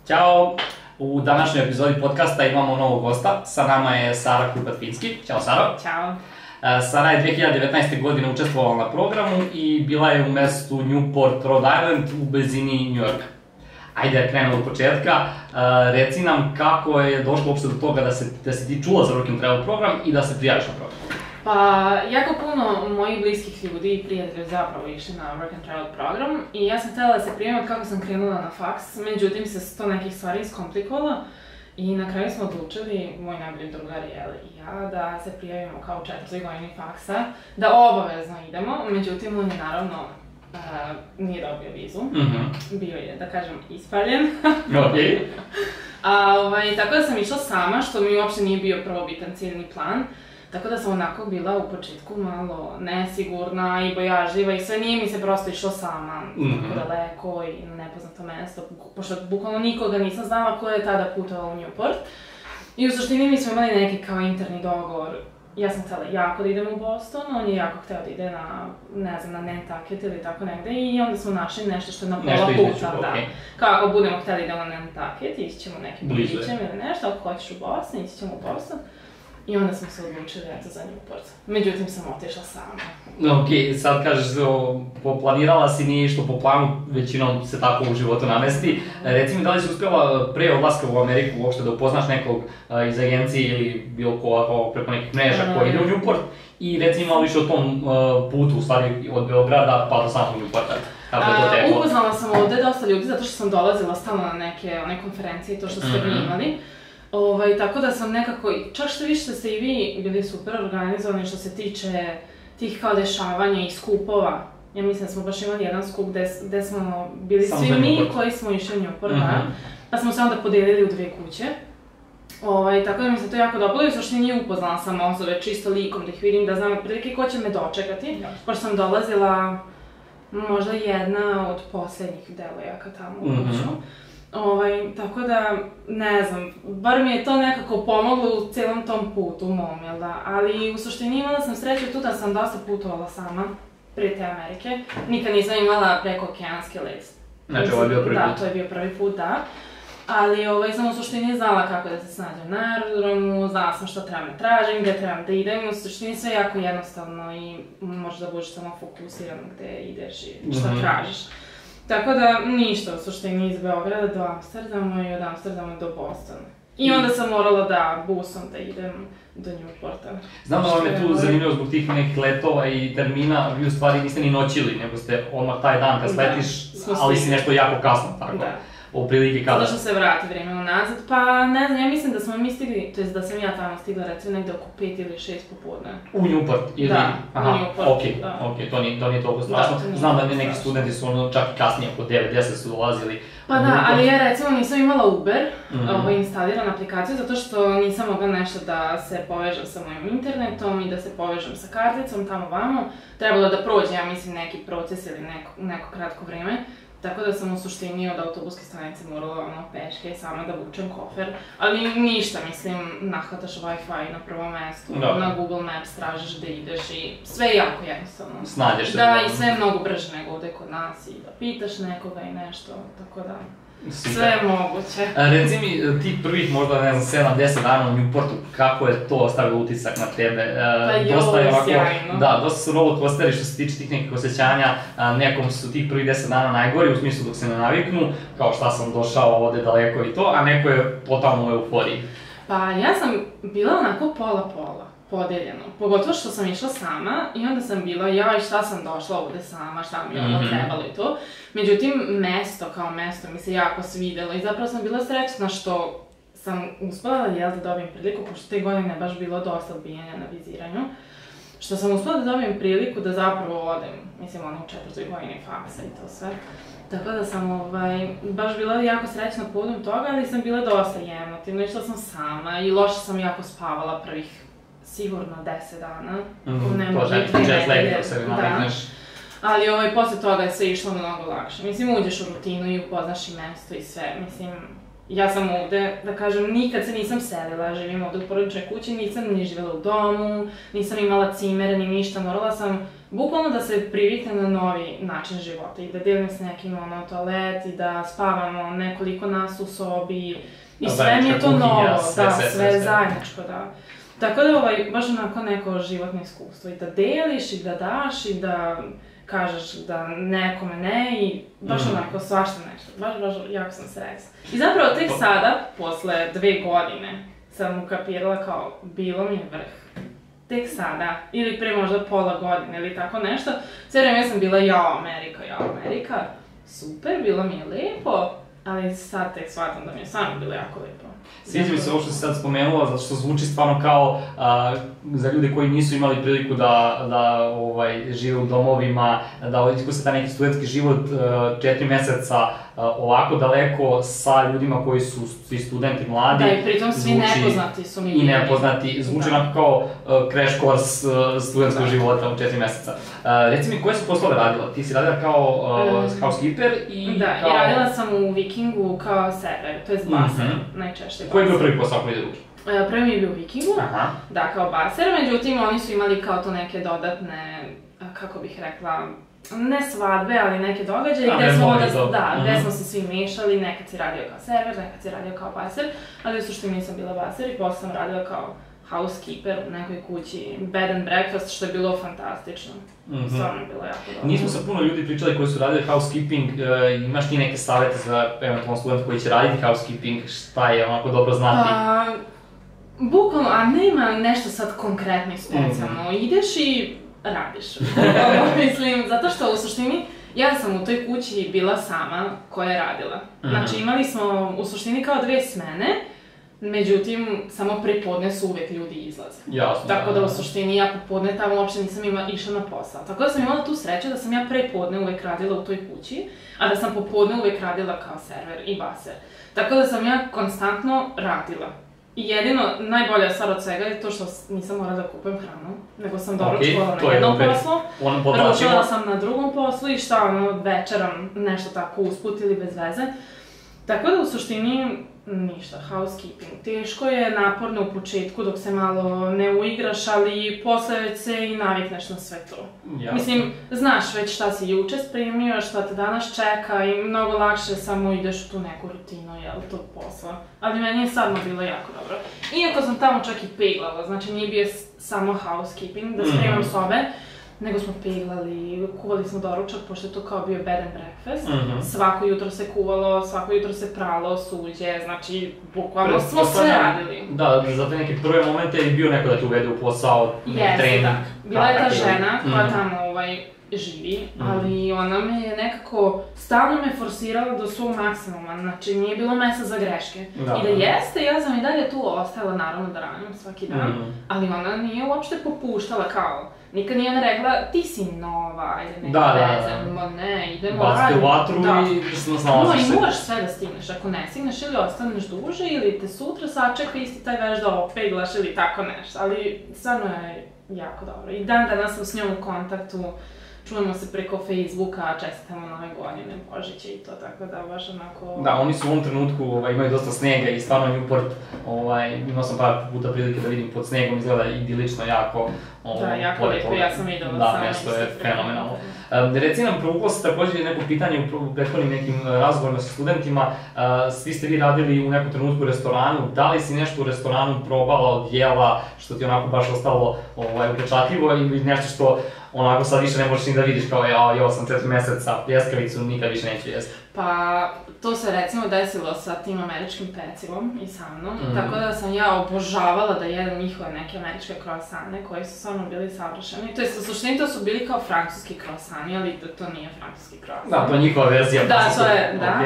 Ćao! U današnjoj epizodi podcasta imamo novog gosta. Sa nama je Sara Krupat-Finski. Ćao, Sara. Ćao. Sara je 2019. godine učestvovala na programu i bila je u mestu Newport, Rhode Island, u blizini New Yorka. Ajde da krenemo od početka. Reci nam kako je došlo uopšte do toga da si ti čula za Work and Travel program i da se prijaviš na program. Pa, jako puno mojih bliskih ljudi i prijatelja zapravo išli na Work and Travel program i ja sam htjela da se prijavim kako sam krenula na faks, međutim se to nekih stvari iskomplikovala i na kraju smo odlučili, moj najbolji drugar Jeli i ja, da se prijavimo kao u 4. godini faksa, da obavezno idemo, međutim on je naravno nije dobio vizu, bio je, da kažem, ispaljen. Okej. Tako da sam išla sama, što mi uopšte nije bio prvobitan ciljni plan. Tako da sam onako bila u početku malo nesigurna i bojažljiva i sve, nije mi se prosto išlo sama, tako daleko i na nepoznato mesto, pošto bukvalno nikoga nisam znala ko je tada putovao u Newport. I u suštini mi smo imali neki kao interni dogovor. Ja sam htjela jako da idem u Boston, on je jako hteo da ide na, ne znam, na Nantucket ili tako negde i onda smo našli nešto što je na pola puta, da. Kao ako budemo htjeli da idemo na Nantucket, ići ćemo nekim budićem ili nešto, ako hoćeš u Boston, ići ćemo u Boston. I onda smo se odlučili za Newport. Međutim, sam otišla sama. Okej, sad kažeš, planirala si, nije išlo po planu, većinom se tako u životu namesti. Reci mi, da li si uspjela pre odlaska u Ameriku uopšte da upoznaš nekog iz agencije ili bilo ko preko nekih mreža koji ide u Newport? I reci mi malo više o tom putu, u stvari, od Beograda pa do samog Newporta. Upoznala sam ovde dosta ljudi zato što sam dolazila stalno na neke konferencije i to što ste vi imali. Tako da sam nekako, čak što više ste i vi bili super organizovani što se tiče tih kao dešavanja i skupova. Ja mislim da smo baš imali jedan skup gde smo bili svi mi koji smo išli u Newport, pa smo se onda podelili u 2 kuće. Tako da mi se to jako dopalo i u suštini upoznala sam osobe čisto likom da ih vidim, da znam otprilike ko će me dočekati, pošto sam dolazila možda jedna od posljednjih devojaka tamo u kuću. Tako da, ne znam, bar mi je to nekako pomoglo u cijelom tom putu mom, jel da? Ali u suštini imala sam sreću tu da sam dosta putovala sama prije te Amerike. Nikad nisam imala preko okeanski let. Znači ovo je bio prvi put? Da, to je bio prvi put, da. Ali sam u suštini znala kako da se snađem na aerodromu, znala sam što trebam da tražim, gde trebam da idem. U suštini sve jako jednostavno i možeš da budeš samo fokusiran gde ideš i šta tražiš. Tako da ništa u suštini iz Beograda do Amsterdama i od Amsterdama do Bostona. I onda sam morala da busom da idem do Newporta. Znam da vam je tu zanimljivo zbog tih nekih letova i termina, vi u stvari niste ni noćili, nego ste odmah taj dan kad sletiš, ali si nešto jako kasno, tako? U prilike kada? Zato što se vrati vreme unazad, pa ne znam, ja mislim da smo mi stigli, to jest da sam ja tamo stigla recimo negde oko 5 ili 6 popodne. U Newport? Da, u Newport. Okej, to nije toliko strašno. Znam da neki studenti su čak i kasnije, oko 9-10 su dolazili. Pa da, ali ja recimo nisam imala Uber, instaliran aplikaciju, zato što nisam mogla nešto da se povežem sa mojim internetom i da se povežem sa karticom tamo vamo. Trebalo da prođe, ja mislim, neki proces ili neko kratko vreme. Tako da sam u suštini od autobuske stanice morala peške sama da vučem kofer, ali ništa, mislim, nahvataš Wi-Fi na prvom mestu, na Google Maps tražiš gde ideš i sve je jako jednostavno. Snađeš se. Da, i sve je mnogo brže nego ovde kod nas i da pitaš nekoga i nešto, tako da... Sve je moguće. Reci mi, ti prvih možda, ne znam, 7-10 dana u Newportu, kako je to ostavilo utisak na tebe? Pa jo, sjajno. Da, dosta su rollercoasteri što se tiče tih nekih osjećanja, nekom su tih prvih 10 dana najgori, u smislu dok se ne naviknu, kao šta sam došao ovde daleko i to, a neko je totalno u euforiji. Pa ja sam bila onako pola-pola. Podeljeno. Pogotovo što sam išla sama i onda sam bila, jaj, šta sam došla ovde sama, šta mi je ovo trebalo i to. Međutim, mesto kao mesto mi se jako svidelo i zapravo sam bila srećna što sam uspela da dobijem priliku, pošto te godine baš bilo dosta odbijanja na viziranju, što sam uspela da dobijem priliku da zapravo odem, mislim, u 4. godini faksa i to sve. Tako da sam baš bila jako srećna povodom toga, ali sam bila dosta emotivna, išla sam sama i loše sam jako spavala prvih sigurno 10 dana, ne može i 3 nedelje, ali posle toga je sve išlo mnogo lakše. Mislim, uđeš u rutinu i upoznaš i mesto i sve, mislim, Ja sam ovde, da kažem, nikad se nisam selila, živim ovde u porodičnoj kući, nisam ni živjela u domu, nisam imala cimere ni ništa, morala sam bukvalno da se priviknem na novi način života i da delim s nekim toalet i da spavamo nekoliko nas u sobi i sve mi je to novo, da, sve zajedničko, da. Tako da baš onako neko životno iskustvo i da deliš i da daš i da kažeš da nekome ne i baš onako svašta nešto, baš jako sam srećna. I zapravo tek sada, posle 2 godine, sam ukapirala kao bilo mi je vrh. Tek sada, ili pre možda pola godine ili tako nešto, sve vreme sam bila jao Amerika, super, bilo mi je lepo, ali sad tek shvatam da mi je stvarno bilo jako lepo. Sviđa mi se ovo što si sad spomenula, zato što zvuči stvarno kao za ljude koji nisu imali priliku da žive u domovima, da iskuse taj neki studentski život 4 meseca ovako daleko sa ljudima koji su svi studenti mladi. Da, i pritom svi nepoznati su mi bili. I nepoznati, zvuči onako kao crash course studentskog života u 4 meseca. Reci mi, koje su poslove radila? Ti si radila kao housekeeper i da, kao... i radila sam u Vikingu kao server, to je baser, najčešće. Koji je bio prvi posao koji ide ruke? Prvi mi je bio u Vikingu, da, kao baser, međutim oni su imali kao to neke dodatne, kako bih rekla, ne svadbe, ali neke događaje gde smo se svi mešali, nekad si radio kao server, nekad si radio kao baser, ali u suštini nisam bila baser i posle sam radila kao housekeeper u nekoj kući, bed and breakfast, što je bilo fantastično. Stvarno je bilo jako dobro. Nismo sa puno ljudi pričali koji su radili housekeeping, imaš ti neke savete za eventualno student koji će raditi housekeeping, šta je onako dobro znati? Bukvalno, a nema nešto sad konkretno i specijalno, ideš i radiš. Mislim, zato što u suštini ja sam u toj kući bila sama koja je radila. Znači imali smo u suštini kao 2 smene, međutim, samo prepodne su uvek ljudi izlaze. Jasno. Tako da u suštini ja popodne tamo uopšte nisam išla na posao. Tako da sam imala tu sreću da sam ja prepodne uvek radila u toj kući, a da sam popodne uvek radila kao server i baser. Tako da sam ja konstantno radila. I jedino, najbolja stvar od svega je to što nisam morala da kupujem hranu, nego sam doručkovala na jednom poslu, ručala sam na drugom poslu i večeram nešto tako usput ili bez veze. Tako da u suštini ništa, housekeeping. Teško je, naporno u početku dok se malo ne uigraš, ali posle već se i navikneš na sve to. Mislim, znaš već šta si juče spremio, šta te danas čeka i mnogo lakše samo ideš u tu neku rutinu, tog posla. Ali meni je stvarno bilo jako dobro. Iako sam tamo čak i peglala, znači nije bio samo housekeeping, da spremam sobe, nego smo peglali, kuvali smo doručak, pošto je to kao bio bed and breakfast. Svako jutro se kuvalo, svako jutro se pralo, suđe, znači, bukvalno smo sve radili. Da, za te neke prve momente je bio neko da te uvede u posao, trening. Da. Bila je ta žena koja tamo živi, ali ona me je nekako, stalno me forsirala do svog maksimuma, znači nije bilo mesta za greške. I da jeste, ja sam i dalje tu ostala, naravno da radim svaki dan, ali ona nije uopšte popuštala kao, nikad nije ona rekla, ti si nova, ili neka veze, ma ne, idemo raditi. Bacite u vatru i snalaziš se. I moraš sve da stigneš, ako ne stigneš ili ostaneš duže, ili te sutra sačeka isti taj veš da opeglaš ili tako nešto, ali stvarno je jako dobro. I dan danas sam s njom u kontaktu, čujemo se preko Facebooka, čestitamo Nove godine, Božiće i to, tako da baš onako... Da, oni su u ovom trenutku, imaju dosta snega i stvarno Newport, imao sam par puta prilike da vidim pod snegom, izgleda idilično, jako... Da, jako lepo, ja sam videla sama. Da, mesto je fenomenalno. Reci nam, provuklo se također neko pitanje u prethodnim nekim razgovorima sa studentima, svi ste vi radili u nekom trenutku u restoranu, da li si nešto u restoranu probala od jela, što ti onako baš ostalo upečatljivo ili nešto što onako sad više ne možeš ni da vidiš kao jeo sam 4 meseca pljeskavicu, nikad više neću jesti? Pa, to se recimo desilo sa tim američkim pecivom i sa mnom, tako da sam ja obožavala da jedem njihove neke američke croissane koji su stvarno bili savršeni. To jest, u suštini to su bili kao francuski croissani, ali to nije francuski croissant. Da, to je njihova verzija. Da, to je, da.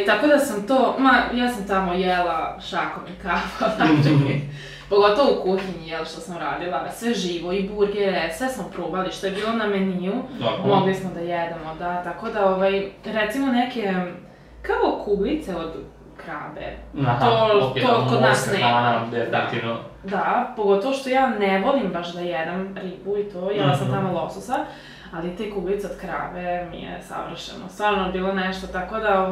Tako da sam to, ja sam tamo jela šakom i kavom, znači, pogotovo u kuhinji, što sam radila, sve živo i burgere, sve smo probali što je bilo na meniju, mogli smo da jedemo, da, tako da, recimo neke, kao kuglice od krabe, to kod nas nema. Definitivno. Da, pogotovo što ja ne volim baš da jedem ribu i to, jela sam tamo lososa, ali te kuglice od krabe mi je savršeno, stvarno bilo nešto, tako da,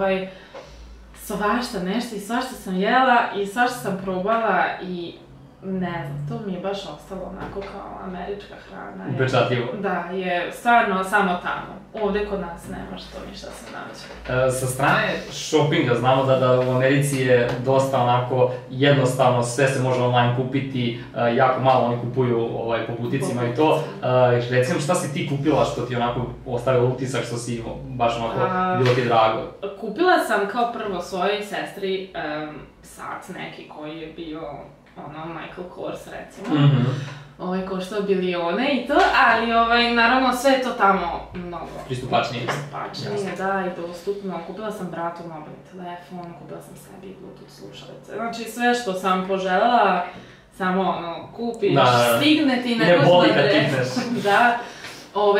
svašta nešto i svašta sam jela i svašta sam probala i ne znam, to mi je baš ostalo onako kao američka hrana. Upečatljivo. Da, je stvarno samo tamo. Ovde kod nas nemaš to ništa se nađe. Sa strane shoppinga znamo da u Americi je dosta onako jednostavno, sve se može online kupiti, jako malo oni kupuju po buticima i to. Recimo šta si ti kupila što ti onako ostavilo utisak što si baš onako bilo ti drago? Kupila sam kao prvo svojoj sestri sat neki koji je bio Michael Kors recimo, koštao bilione i to, ali naravno sve je to tamo mnogo pristupačnije, da, i dostupno. Kupila sam bratu mobilni telefon, kupila sam sebi Bluetooth slušalice, znači sve što sam poželjela, samo kupiš, stigne ti neko ne boli kad kikneš. Da,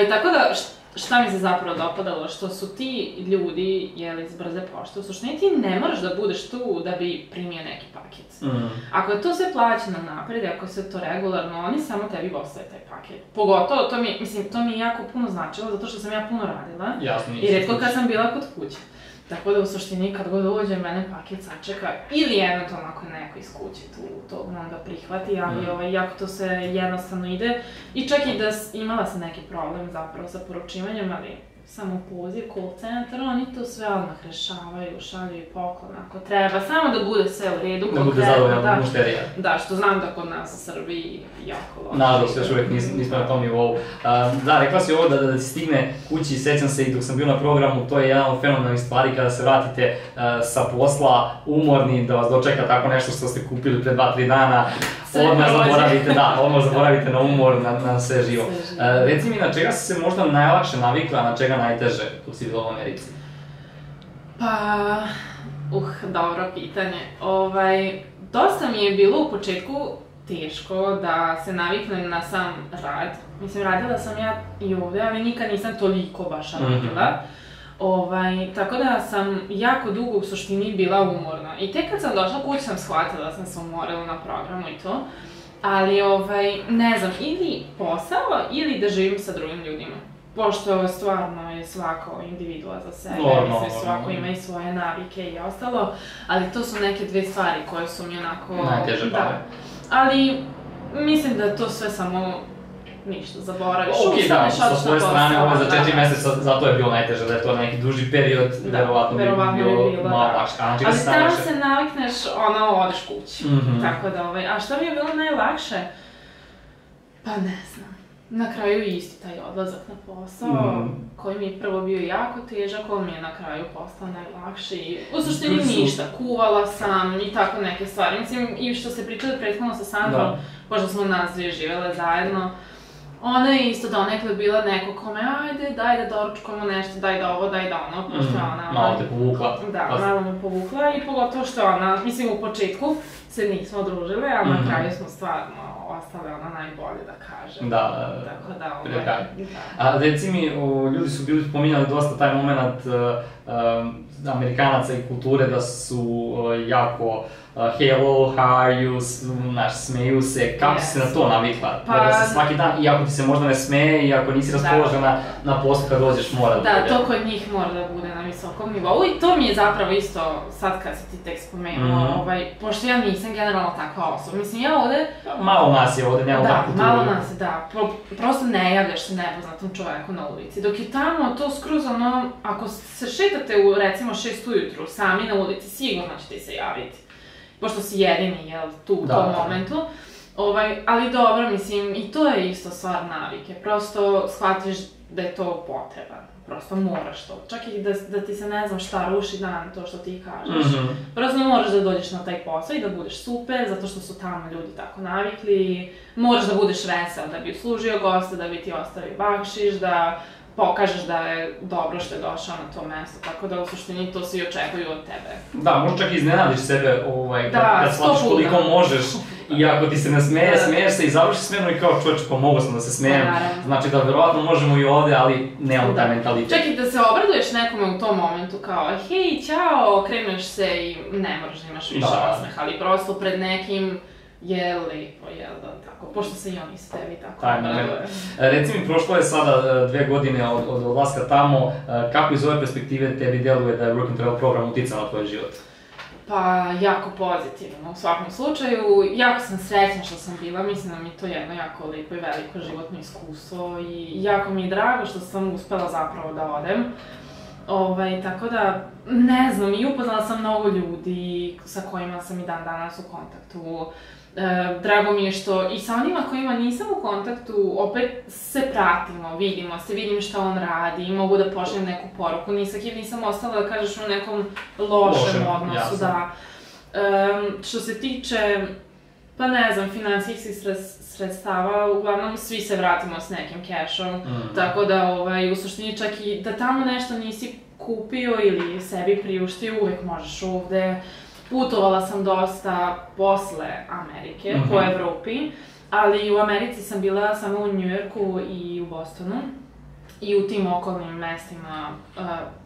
tako da šta mi se zapravo dopadalo, što su ti ljudi, iz brze pošte, u suštini ti ne moraš da budeš tu da bi primio neki paket. Ako je to sve plaćeno napred, ako je sve to regularno, oni samo tebi ostave taj paket. Pogotovo, to mi je jako puno značilo, zato što sam ja puno radila i retko kad sam bila kod kuće. Tako da u suštini kad god dođe mene paket sačeka ili eventualno ako je neko iz kuće to onda prihvati, ali jako to se jednostavno ide. I čak i da imala sam neki problem zapravo sa poručivanjem, ali samo poziv, call center, oni to sve odmah rešavaju, šalju i poklon ako treba, samo da bude sve u redu. Da bude zadovoljna mušterija. Da, što znam da kod nas u Srbiji jako loše. Nažalost, još uvijek nismo na tom nivou. Da, rekla si ovo da ti stigne kući, sećam se i dok sam bio na programu, to je jedan od fenomenalnih stvari kada se vratite sa posla umorni, da vas dočeka tako nešto što ste kupili pre 2-3 dana, odmah zaboravite na umor, na sve živo. Reci mi, na čega si se možda najlakše navikla, na čega najteže dok si bila u Americi? Pa, dobro pitanje. Dosta mi je bilo u početku teško da se naviknem na sam rad. Mislim, radila sam ja i ovde, ali nikad nisam toliko baš radila. Tako da sam jako dugo u suštini bila umorna. I tek kad sam došla kući sam shvatila da sam se umorila na programu i to. Ali, ne znam, ili posao ili da živim sa drugim ljudima. Pošto stvarno je svako individua za sebe, mislim, svako ima i svoje navike i ostalo, ali to su neke dve stvari koje su mi onako... Najteže bave. Ali mislim da to sve samo ništa zaboraviš. Ok, da, sa svoje strane, za 4 meseca, zato je bilo najteže, da je to neki duži period, verovatno bi bilo malo lakše. Ali tamo se navikneš, odeš kući. Tako da, a šta mi je bilo najlakše? Pa ne znam. Na kraju isti taj odlazak na posao, koji mi je prvo bio jako težak, on mi je na kraju postao najlakši. U suštini ništa, kuvala sam i tako neke stvari. Mislim, i što ste pričali prethodno sa Sandrom, pošto smo nas dvije živele zajedno, ona je isto donekle bila neko kome, ajde, daj da doručkamo nešto, daj da ovo, daj da ono, pošto je ona... Malo te povukla. Da, malo me povukla i pogotovo što je ona, mislim u početku se nismo družile, a na kraju smo stvarno ostale ona najbolje da kažem. Da, tako da, A reci mi, ljudi su bili spominjali dosta taj moment Amerikanaca i kulture da su jako hello, how are you, smeju se, kako si se na to navikla? Da se svaki dan, iako ti se možda ne smeje, iako nisi raspoložena na poslu kad dođeš mora da bude. Da, to kod njih mora da bude na visokom nivou i to mi je zapravo isto, sad kad si ti tek spomenuo, pošto ja nisam generalno takva osoba, mislim ja ovde... Malo nas je ovde, nemamo takvu kulturu. Da, malo nas je, da, prosto ne javljaš se nepoznatom čoveku na ulici, dok je tamo to skroz ako se šetate u recimo 6 ujutru sami na ulici, sigurno će ti se javiti. Pošto si jedini, tu u tom momentu. Ali dobro, mislim, i to je isto stvar navike. Prosto shvatiš da je to potreba. Prosto moraš to. Čak i da ti se ne znam šta ruši dan, to što ti kažeš. Prosto moraš da dođeš na taj posao i da budeš super, zato što su tamo ljudi tako navikli. Moraš da budeš vesel da bi uslužio gosta, da bi ti ostavio bakšiš, da pokažeš da je dobro što je došao na to mesto, tako da u suštini to svi očekuju od tebe. Da, možda čak i iznenadiš sebe kad shvatiš koliko možeš i ako ti se ne smeješ se i završi smenu i kao čovječe, pomogao sam da se smijem. Znači da verovatno možemo i ovde, ali nemamo taj mentalitet. Čak i da se obraduješ nekome u tom momentu kao hej, ćao, kreneš se i ne moraš da imaš više osmeh, ali prosto pred nekim je lepo, da, tako, pošto se i oni s tebi tako obraduje. Reci mi, prošlo je sada 2 godine od odlaska tamo, kako iz ove perspektive tebi deluje da je Work and Travel program uticao na tvoj život? Pa, jako pozitivno u svakom slučaju. Jako sam srećna što sam bila, mislim da mi to jedno jako lijepo i veliko životno iskustvo i jako mi je drago što sam uspela zapravo da odem. Tako da, ne znam, i upoznala sam mnogo ljudi sa kojima sam i dan danas u kontaktu. Drago mi je što i sa onima kojima nisam u kontaktu, opet se pratimo, vidimo se, vidim šta on radi, mogu da pošaljem neku poruku. Nisam ostala da kažeš u nekom lošem odnosu, da. Što se tiče, pa ne znam, finansijskih sredstava, uglavnom svi se vratimo s nekim cashom, tako da u suštini čak i da tamo nešto nisi kupio ili sebi priuštio, uvek možeš ovde. Putovala sam dosta posle Amerike, po Evropi, ali u Americi sam bila samo u New Yorku i u Bostonu i u tim okolnim mestima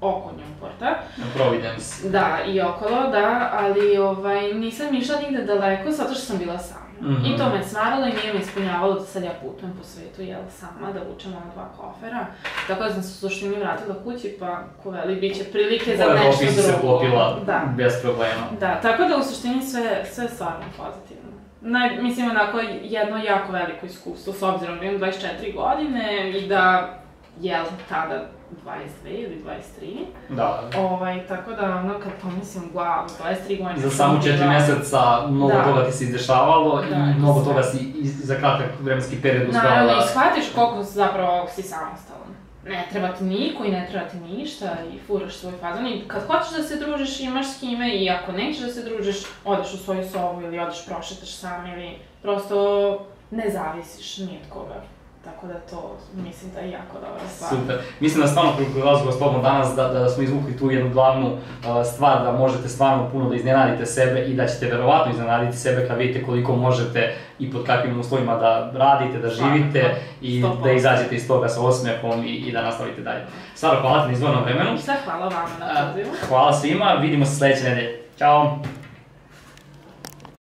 oko Newporta. Providence. Da, i okolo, da, ali nisam išla nigde daleko zato što sam bila sama. I to me smaralo i nije me ispunjavalo da sad ja putujem po svetu, sama, da vučem dva kofera. Tako da sam se u suštini vratila kući, pa ko veli, bit će prilike za nešto drugo. U Evropi si se klopila bez problema. Da, tako da u suštini sve stvarno pozitivno. Mislim, onako, jedno jako veliko iskustvo, s obzirom da imam 24 godine i da, tada 22 ili 23. Da. Tako da, kad pomislim, wow, 23 godine... Za samo 4 meseca mnogo toga ti se izdešavalo i mnogo toga si za kratak vremenski period uspela da... Naravno, i shvatiš koliko zapravo si samostalan. Ne treba ti niko i ne treba ti ništa i furaš svoj fazon i kad hoćeš da se družiš imaš s kime i ako nećeš da se družiš, odeš u svoju sobu ili odeš prošetaš sam ili prosto ne zavisiš ni od koga. Tako da to mislim da je jako dobra stvar. Super. Mislim da stvarno prilikom razgovora s tobom danas da smo izvukli tu jednu glavnu stvar da možete stvarno puno da iznenadite sebe i da ćete verovatno iznenaditi sebe kad vidite koliko možete i pod kakvim uslovima da radite, da živite i da izađete iz toga sa osmehom i da nastavite dalje. Sara, hvala ti na izdvojenom vremenu. Hvala vama na pozivu. Hvala svima, vidimo se sledeće nedelje. Ćao!